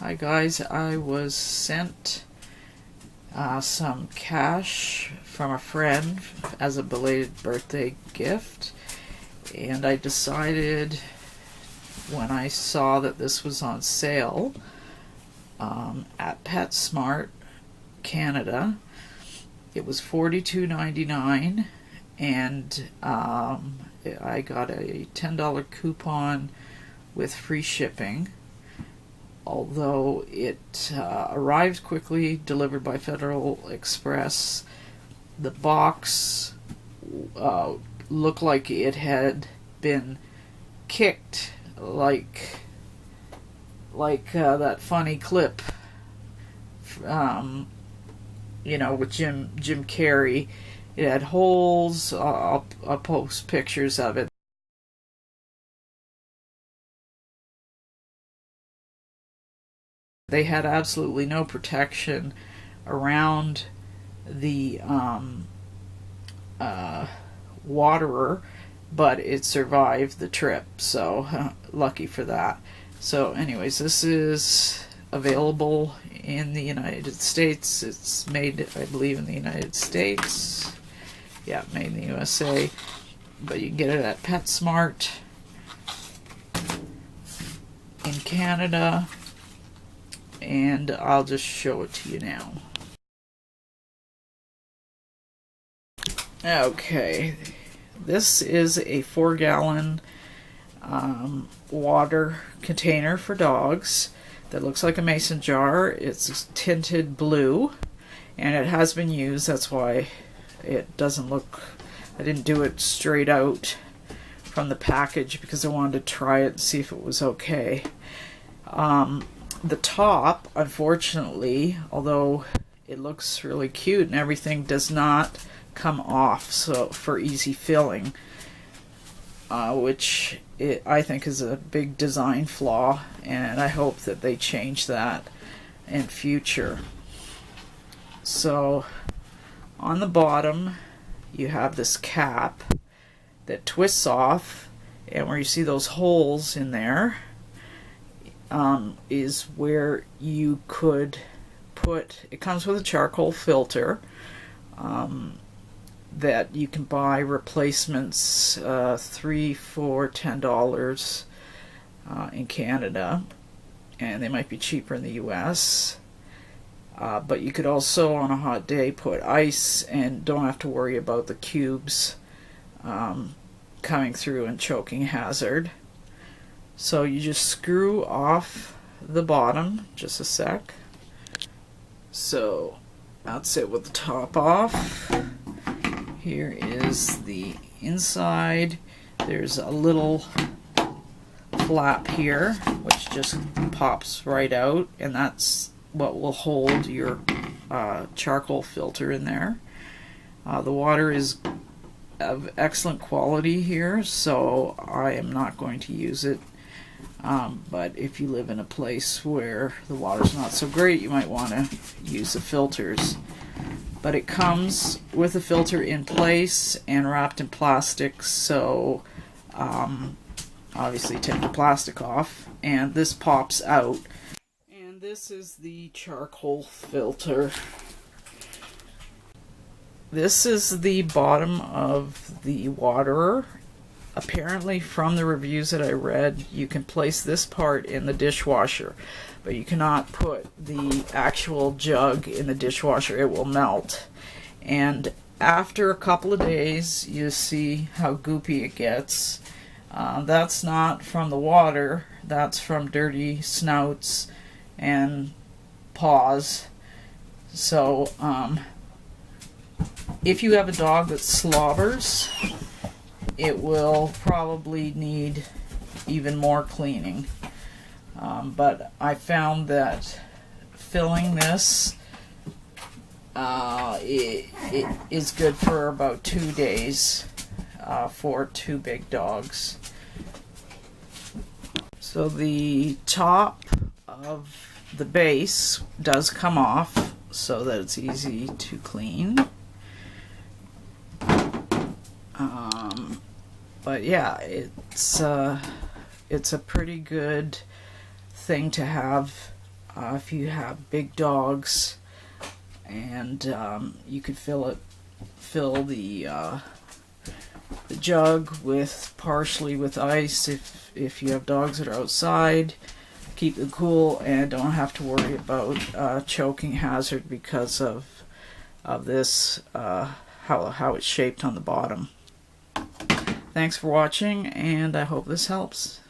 Hi guys, I was sent some cash from a friend as a belated birthday gift, and I decided when I saw that this was on sale at PetSmart Canada, it was $42.99, and I got a $10 coupon with free shipping. Although it arrived quickly, delivered by Federal Express, the box looked like it had been kicked, like that funny clip, with Jim Carrey. It had holes. I'll post pictures of it. They had absolutely no protection around the waterer, but it survived the trip, so lucky for that. So anyways, this is available in the United States. It's made, I believe, in the United States. Yeah, made in the USA, but you can get it at PetSmart in Canada. And I'll just show it to you now. Okay, this is a 4-gallon water container for dogs that looks like a mason jar. It's tinted blue, and it has been used. That's why it doesn't look, I didn't do it straight out from the package because I wanted to try it and see if it was okay. The top, unfortunately, although it looks really cute and everything, does not come off so for easy filling, which I think is a big design flaw, and I hope that they change that in future. So on the bottom you have this cap that twists off, and where you see those holes in there is where you could put, it comes with a charcoal filter that you can buy replacements, 3 for $10 in Canada, and they might be cheaper in the US. But you could also on a hot day put ice and don't have to worry about the cubes coming through and choking hazard. So you just screw off the bottom, just a sec. So that's it with the top off. Here is the inside. There's a little flap here which just pops right out, and that's what will hold your charcoal filter in there. The water is of excellent quality here, so I am not going to use it. But if you live in a place where the water's not so great, you might want to use the filters. But it comes with a filter in place and wrapped in plastic, so obviously take the plastic off, and this pops out. And this is the charcoal filter. This is the bottom of the waterer. Apparently, from the reviews that I read, you can place this part in the dishwasher, but you cannot put the actual jug in the dishwasher. It will melt. And after a couple of days, you see how goopy it gets. That's not from the water, that's from dirty snouts and paws. So, if you have a dog that slobbers, it will probably need even more cleaning. But I found that filling this it is good for about 2 days for 2 big dogs. So the top of the base does come off so that it's easy to clean. But yeah, it's a pretty good thing to have if you have big dogs, and you could fill the jug with partially with ice if you have dogs that are outside. Keep them cool and don't have to worry about choking hazard because of this how it's shaped on the bottom. Thanks for watching, and I hope this helps.